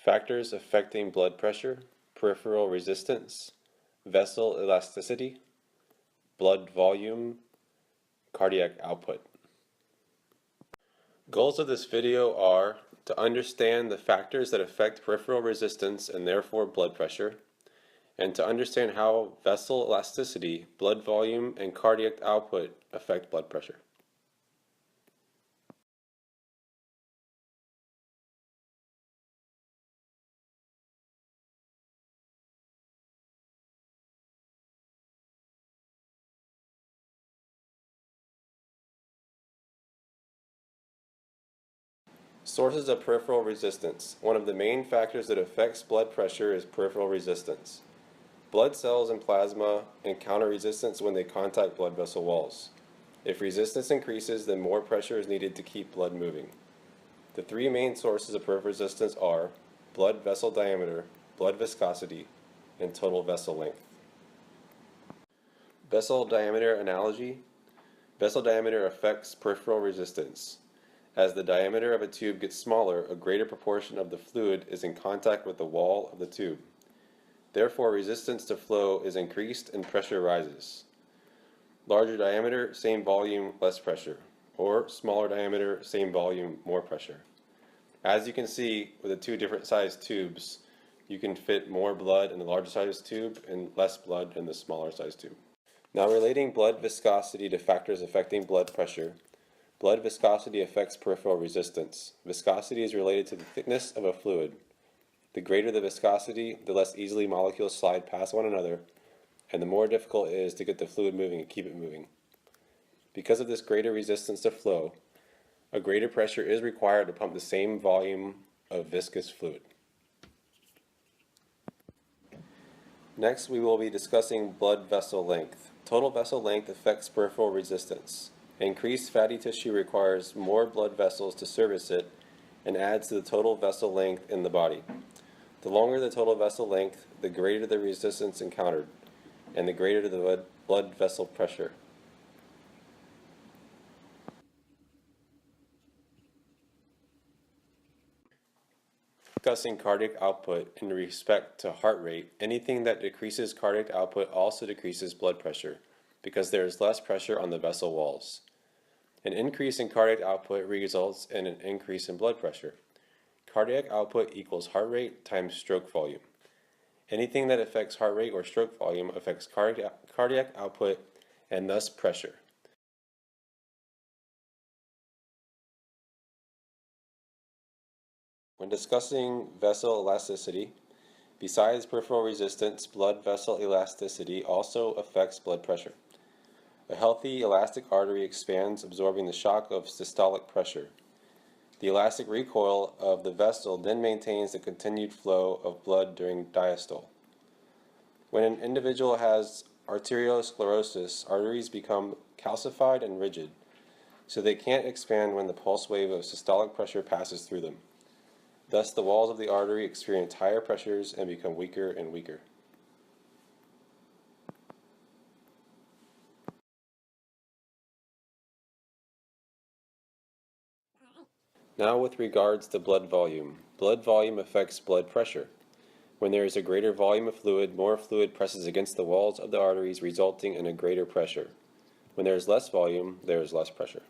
Factors affecting blood pressure, peripheral resistance, vessel elasticity, blood volume, cardiac output. Goals of this video are to understand the factors that affect peripheral resistance and therefore blood pressure, and to understand how vessel elasticity, blood volume, and cardiac output affect blood pressure. Sources of peripheral resistance. One of the main factors that affects blood pressure is peripheral resistance. Blood cells and plasma encounter resistance when they contact blood vessel walls. If resistance increases, then more pressure is needed to keep blood moving. The three main sources of peripheral resistance are blood vessel diameter, blood viscosity, and total vessel length. Vessel diameter analogy. Vessel diameter affects peripheral resistance. As the diameter of a tube gets smaller, a greater proportion of the fluid is in contact with the wall of the tube. Therefore, resistance to flow is increased and pressure rises. Larger diameter, same volume, less pressure. Or smaller diameter, same volume, more pressure. As you can see, with the two different sized tubes, you can fit more blood in the larger sized tube and less blood in the smaller sized tube. Now, relating blood viscosity to factors affecting blood pressure. Blood viscosity affects peripheral resistance. Viscosity is related to the thickness of a fluid. The greater the viscosity, the less easily molecules slide past one another, and the more difficult it is to get the fluid moving and keep it moving. Because of this greater resistance to flow, a greater pressure is required to pump the same volume of viscous fluid. Next, we will be discussing blood vessel length. Total vessel length affects peripheral resistance. Increased fatty tissue requires more blood vessels to service it and adds to the total vessel length in the body. The longer the total vessel length, the greater the resistance encountered, and the greater the blood vessel pressure. Discussing cardiac output in respect to heart rate, anything that decreases cardiac output also decreases blood pressure, because there is less pressure on the vessel walls. An increase in cardiac output results in an increase in blood pressure. Cardiac output equals heart rate times stroke volume. Anything that affects heart rate or stroke volume affects cardiac output and thus pressure. When discussing vessel elasticity, besides peripheral resistance, blood vessel elasticity also affects blood pressure. A healthy elastic artery expands, absorbing the shock of systolic pressure. The elastic recoil of the vessel then maintains the continued flow of blood during diastole. When an individual has arteriosclerosis, arteries become calcified and rigid, so they can't expand when the pulse wave of systolic pressure passes through them. Thus, the walls of the artery experience higher pressures and become weaker and weaker. Now with regards to blood volume. Blood volume affects blood pressure. When there is a greater volume of fluid, more fluid presses against the walls of the arteries, resulting in a greater pressure. When there is less volume, there is less pressure.